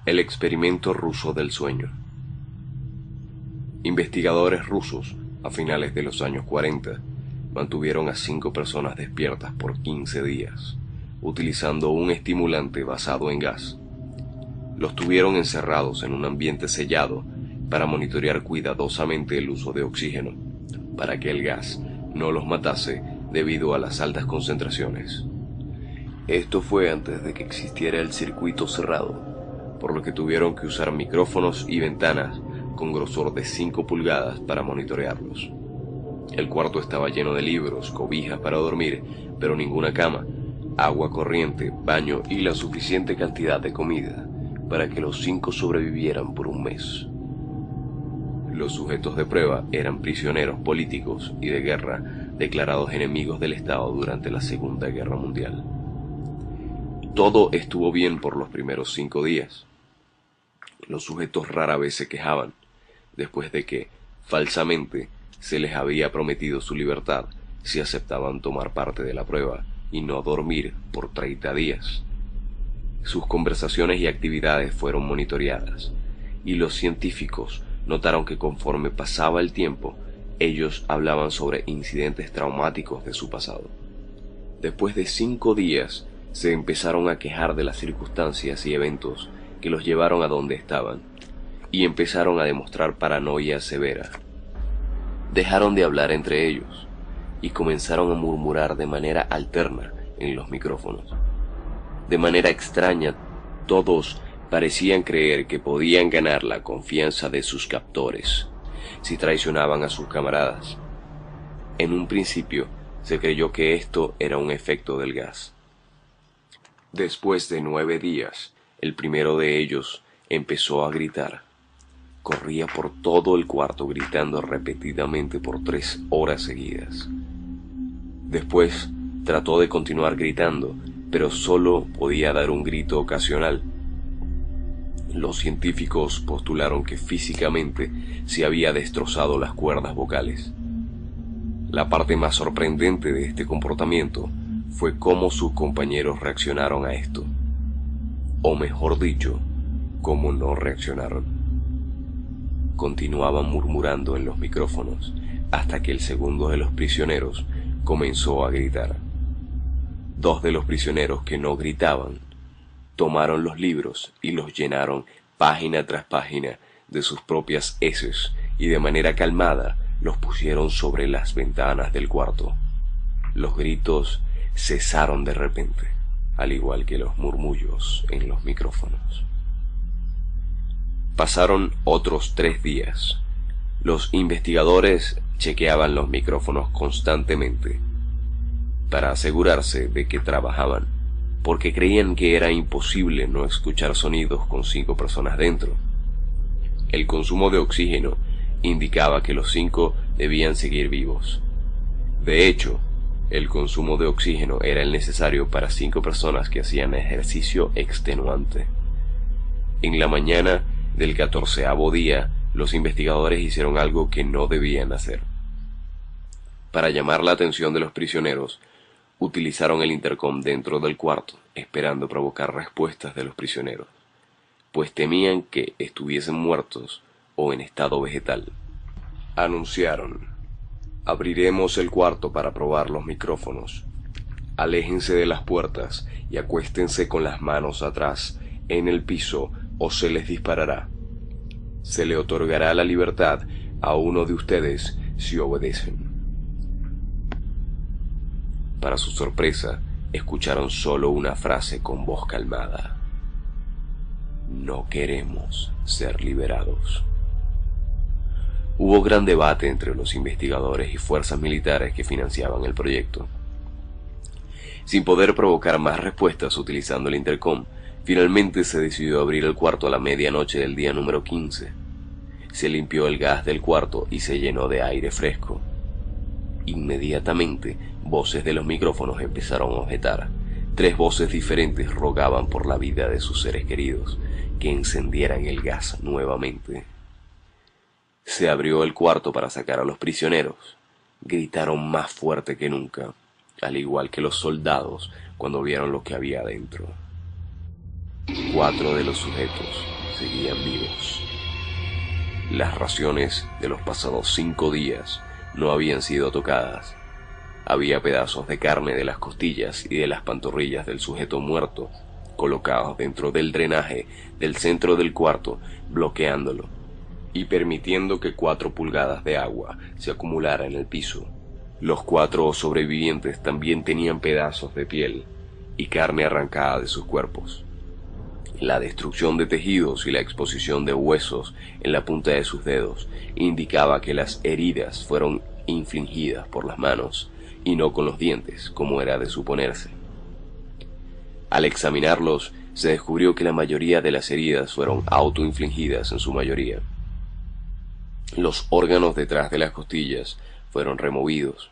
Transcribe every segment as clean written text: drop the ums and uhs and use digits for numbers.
El experimento ruso del sueño. Investigadores rusos, a finales de los años 40, mantuvieron a 5 personas despiertas por 15 días, utilizando un estimulante basado en gas. Los tuvieron encerrados en un ambiente sellado para monitorear cuidadosamente el uso de oxígeno, para que el gas no los matase debido a las altas concentraciones. Esto fue antes de que existiera el circuito cerrado, por lo que tuvieron que usar micrófonos y ventanas con grosor de 5 pulgadas para monitorearlos. El cuarto estaba lleno de libros, cobijas para dormir, pero ninguna cama, agua corriente, baño y la suficiente cantidad de comida para que los 5 sobrevivieran por un mes. Los sujetos de prueba eran prisioneros políticos y de guerra declarados enemigos del Estado durante la Segunda Guerra Mundial. Todo estuvo bien por los primeros 5 días. Los sujetos rara vez se quejaban, después de que, falsamente, se les había prometido su libertad si aceptaban tomar parte de la prueba y no dormir por 30 días. Sus conversaciones y actividades fueron monitoreadas, y los científicos notaron que conforme pasaba el tiempo, ellos hablaban sobre incidentes traumáticos de su pasado. Después de 5 días, se empezaron a quejar de las circunstancias y eventos que los llevaron a donde estaban, y empezaron a demostrar paranoia severa. Dejaron de hablar entre ellos, y comenzaron a murmurar de manera alterna en los micrófonos. De manera extraña, todos parecían creer que podían ganar la confianza de sus captores si traicionaban a sus camaradas. En un principio, se creyó que esto era un efecto del gas. Después de 9 días, el primero de ellos empezó a gritar. Corría por todo el cuarto gritando repetidamente por 3 horas seguidas. Después trató de continuar gritando, pero solo podía dar un grito ocasional. Los científicos postularon que físicamente se había destrozado las cuerdas vocales. La parte más sorprendente de este comportamiento fue cómo sus compañeros reaccionaron a esto. O mejor dicho, cómo no reaccionaron. Continuaban murmurando en los micrófonos hasta que el segundo de los prisioneros comenzó a gritar. 2 de los prisioneros que no gritaban tomaron los libros y los llenaron página tras página de sus propias heces y de manera calmada los pusieron sobre las ventanas del cuarto. Los gritos cesaron de repente, al igual que los murmullos en los micrófonos. Pasaron otros 3 días. Los investigadores chequeaban los micrófonos constantemente para asegurarse de que trabajaban, porque creían que era imposible no escuchar sonidos con 5 personas dentro. El consumo de oxígeno indicaba que los 5 debían seguir vivos. De hecho, el consumo de oxígeno era el necesario para 5 personas que hacían ejercicio extenuante. En la mañana del 14º día, los investigadores hicieron algo que no debían hacer. Para llamar la atención de los prisioneros, utilizaron el intercom dentro del cuarto, esperando provocar respuestas de los prisioneros, pues temían que estuviesen muertos o en estado vegetal. Anunciaron: abriremos el cuarto para probar los micrófonos. Aléjense de las puertas y acuéstense con las manos atrás en el piso o se les disparará. Se le otorgará la libertad a uno de ustedes si obedecen. Para su sorpresa, escucharon solo una frase con voz calmada: no queremos ser liberados. Hubo gran debate entre los investigadores y fuerzas militares que financiaban el proyecto. Sin poder provocar más respuestas utilizando el intercom, finalmente se decidió abrir el cuarto a la medianoche del día número 15. Se limpió el gas del cuarto y se llenó de aire fresco. Inmediatamente, voces de los micrófonos empezaron a objetar. 3 voces diferentes rogaban por la vida de sus seres queridos, que encendieran el gas nuevamente. Se abrió el cuarto para sacar a los prisioneros. Gritaron más fuerte que nunca, al igual que los soldados cuando vieron lo que había adentro. 4 de los sujetos seguían vivos. Las raciones de los pasados 5 días no habían sido tocadas. Había pedazos de carne de las costillas y de las pantorrillas del sujeto muerto colocados dentro del drenaje del centro del cuarto, bloqueándolo y permitiendo que 4 pulgadas de agua se acumulara en el piso. Los 4 sobrevivientes también tenían pedazos de piel y carne arrancada de sus cuerpos. La destrucción de tejidos y la exposición de huesos en la punta de sus dedos indicaba que las heridas fueron infligidas por las manos y no con los dientes, como era de suponerse. Al examinarlos, se descubrió que la mayoría de las heridas fueron autoinfligidas en su mayoría. Los órganos detrás de las costillas fueron removidos,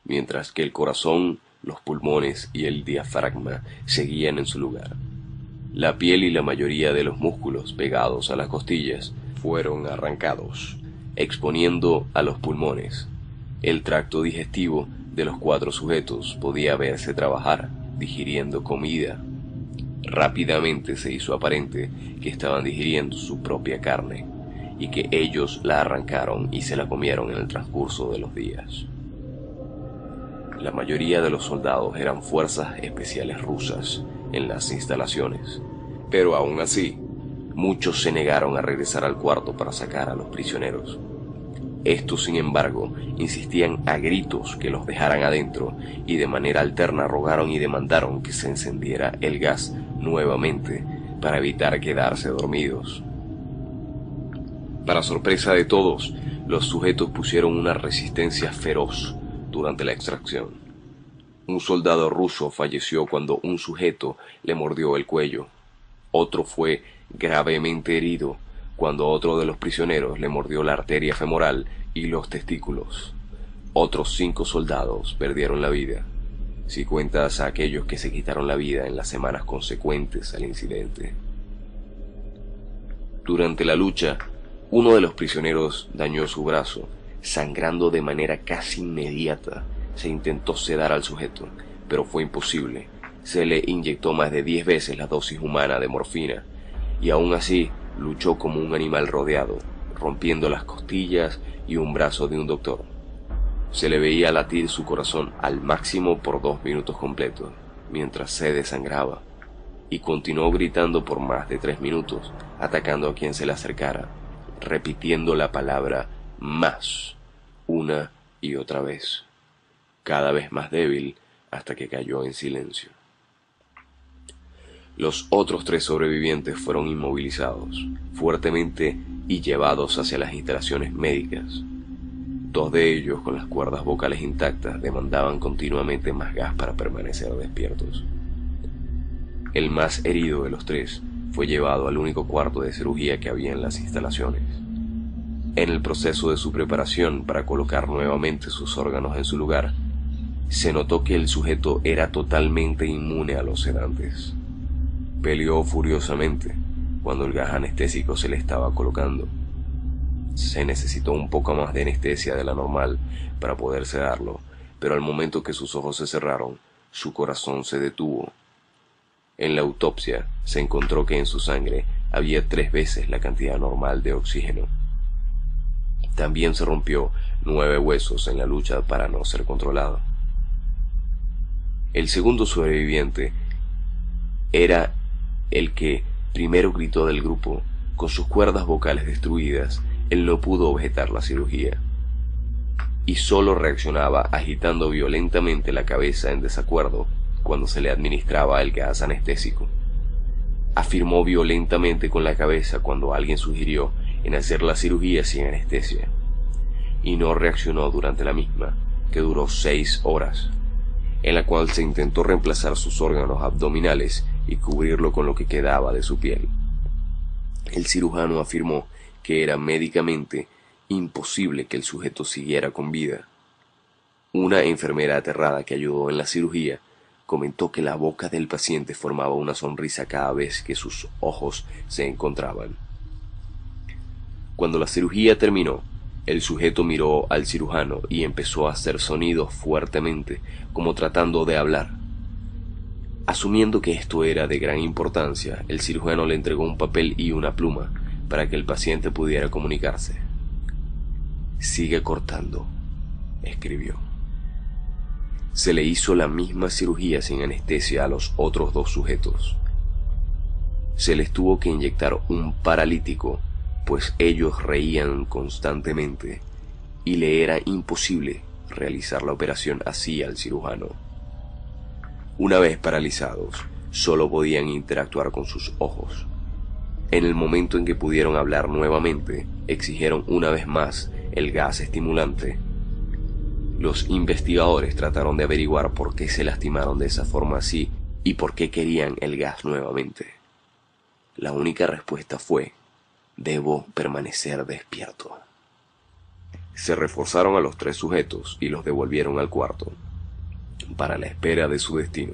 mientras que el corazón, los pulmones y el diafragma seguían en su lugar. La piel y la mayoría de los músculos pegados a las costillas fueron arrancados, exponiendo a los pulmones. El tracto digestivo de los 4 sujetos podía verse trabajar, digiriendo comida. Rápidamente se hizo aparente que estaban digiriendo su propia carne y que ellos la arrancaron y se la comieron en el transcurso de los días. La mayoría de los soldados eran fuerzas especiales rusas en las instalaciones, pero aún así, muchos se negaron a regresar al cuarto para sacar a los prisioneros. Estos, sin embargo, insistían a gritos que los dejaran adentro y de manera alterna rogaron y demandaron que se encendiera el gas nuevamente para evitar quedarse dormidos. Para sorpresa de todos, los sujetos pusieron una resistencia feroz durante la extracción. Un soldado ruso falleció cuando un sujeto le mordió el cuello. Otro fue gravemente herido cuando otro de los prisioneros le mordió la arteria femoral y los testículos. Otros 5 soldados perdieron la vida, si cuentas a aquellos que se quitaron la vida en las semanas consecuentes al incidente. Durante la lucha, uno de los prisioneros dañó su brazo. Sangrando de manera casi inmediata, se intentó sedar al sujeto, pero fue imposible. Se le inyectó más de 10 veces la dosis humana de morfina, y aún así luchó como un animal rodeado, rompiendo las costillas y un brazo de un doctor. Se le veía latir su corazón al máximo por 2 minutos completos, mientras se desangraba, y continuó gritando por más de 3 minutos, atacando a quien se le acercara, repitiendo la palabra más, una y otra vez, cada vez más débil hasta que cayó en silencio. Los otros 3 sobrevivientes fueron inmovilizados fuertemente y llevados hacia las instalaciones médicas. 2 de ellos, con las cuerdas vocales intactas, demandaban continuamente más gas para permanecer despiertos. El más herido de los 3 fue llevado al único cuarto de cirugía que había en las instalaciones. En el proceso de su preparación para colocar nuevamente sus órganos en su lugar, se notó que el sujeto era totalmente inmune a los sedantes. Peleó furiosamente cuando el gas anestésico se le estaba colocando. Se necesitó un poco más de anestesia de la normal para poder sedarlo, pero al momento que sus ojos se cerraron, su corazón se detuvo. En la autopsia se encontró que en su sangre había 3 veces la cantidad normal de oxígeno. También se rompió 9 huesos en la lucha para no ser controlado. El segundo sobreviviente era el que primero gritó del grupo. Con sus cuerdas vocales destruidas, él no pudo objetar la cirugía, y solo reaccionaba agitando violentamente la cabeza en desacuerdo cuando se le administraba el gas anestésico. Afirmó violentamente con la cabeza cuando alguien sugirió en hacer la cirugía sin anestesia, y no reaccionó durante la misma, que duró 6 horas, en la cual se intentó reemplazar sus órganos abdominales y cubrirlo con lo que quedaba de su piel. El cirujano afirmó que era médicamente imposible que el sujeto siguiera con vida. Una enfermera aterrada que ayudó en la cirugía comentó que la boca del paciente formaba una sonrisa cada vez que sus ojos se encontraban. Cuando la cirugía terminó, el sujeto miró al cirujano y empezó a hacer sonidos fuertemente, como tratando de hablar. Asumiendo que esto era de gran importancia, el cirujano le entregó un papel y una pluma para que el paciente pudiera comunicarse. «Sigue cortando», escribió. Se le hizo la misma cirugía sin anestesia a los otros 2 sujetos. Se les tuvo que inyectar un paralítico, pues ellos reían constantemente y le era imposible realizar la operación así al cirujano. Una vez paralizados, solo podían interactuar con sus ojos. En el momento en que pudieron hablar nuevamente, exigieron una vez más el gas estimulante. Los investigadores trataron de averiguar por qué se lastimaron de esa forma así y por qué querían el gas nuevamente. La única respuesta fue: debo permanecer despierto. Se reforzaron a los 3 sujetos y los devolvieron al cuarto, para la espera de su destino.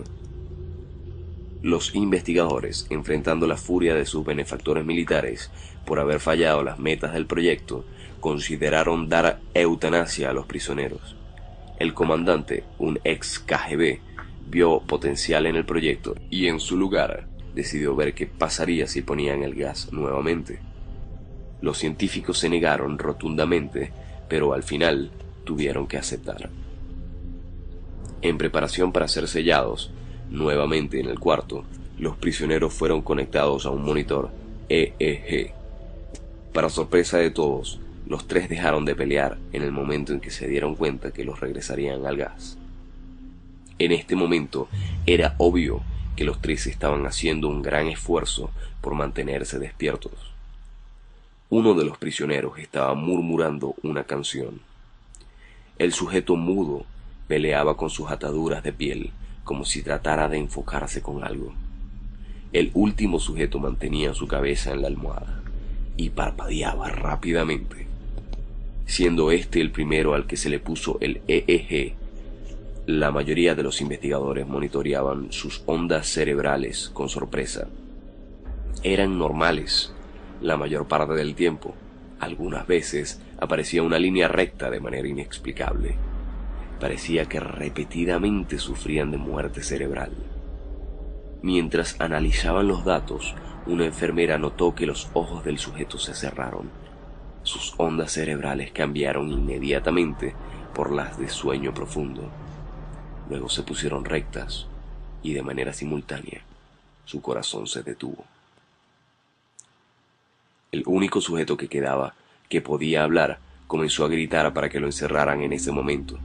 Los investigadores, enfrentando la furia de sus benefactores militares por haber fallado las metas del proyecto, consideraron dar eutanasia a los prisioneros. El comandante, un ex KGB, vio potencial en el proyecto y en su lugar decidió ver qué pasaría si ponían el gas nuevamente. Los científicos se negaron rotundamente, pero al final tuvieron que aceptar. En preparación para ser sellados nuevamente en el cuarto, los prisioneros fueron conectados a un monitor EEG. Para sorpresa de todos, los 3 dejaron de pelear en el momento en que se dieron cuenta que los regresarían al gas. En este momento era obvio que los 3 estaban haciendo un gran esfuerzo por mantenerse despiertos. Uno de los prisioneros estaba murmurando una canción. El sujeto mudo peleaba con sus ataduras de piel como si tratara de enfocarse con algo. El último sujeto mantenía su cabeza en la almohada y parpadeaba rápidamente. Siendo este el primero al que se le puso el EEG, la mayoría de los investigadores monitoreaban sus ondas cerebrales con sorpresa. Eran normales la mayor parte del tiempo. Algunas veces aparecía una línea recta de manera inexplicable. Parecía que repetidamente sufrían de muerte cerebral. Mientras analizaban los datos, una enfermera notó que los ojos del sujeto se cerraron. Sus ondas cerebrales cambiaron inmediatamente por las de sueño profundo. Luego se pusieron rectas y de manera simultánea su corazón se detuvo. El único sujeto que quedaba, que podía hablar, comenzó a gritar para que lo encerraran en ese momento.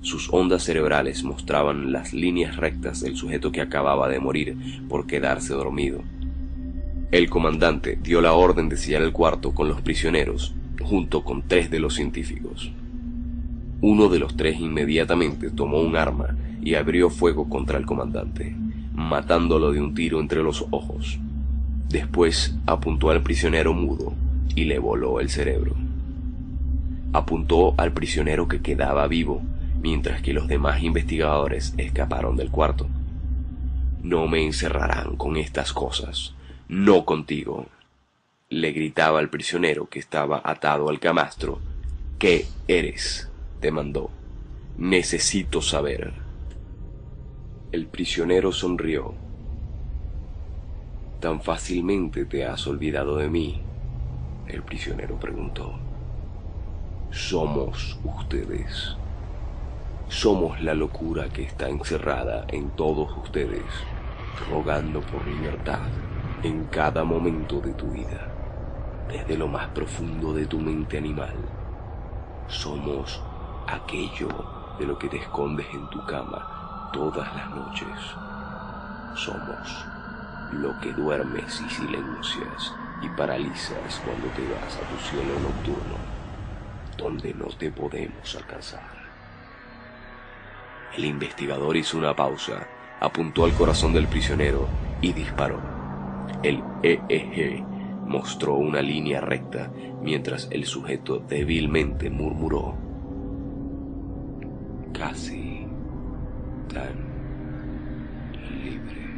Sus ondas cerebrales mostraban las líneas rectas del sujeto que acababa de morir por quedarse dormido. El comandante dio la orden de sellar el cuarto con los prisioneros, junto con 3 de los científicos. Uno de los 3 inmediatamente tomó un arma y abrió fuego contra el comandante, matándolo de un tiro entre los ojos. Después apuntó al prisionero mudo y le voló el cerebro. Apuntó al prisionero que quedaba vivo, mientras que los demás investigadores escaparon del cuarto. «No me encerrarán con estas cosas, no contigo», le gritaba al prisionero que estaba atado al camastro. «¿Qué eres?», demandó. «Necesito saber». El prisionero sonrió. «¿Tan fácilmente te has olvidado de mí?», el prisionero preguntó. «Somos ustedes. Somos la locura que está encerrada en todos ustedes, rogando por libertad en cada momento de tu vida, desde lo más profundo de tu mente animal. Somos aquello de lo que te escondes en tu cama todas las noches. Somos lo que duermes y silencias y paralizas cuando te vas a tu cielo nocturno, donde no te podemos alcanzar». El investigador hizo una pausa, apuntó al corazón del prisionero y disparó. El EEG mostró una línea recta, mientras el sujeto débilmente murmuró: «Casi tan libre».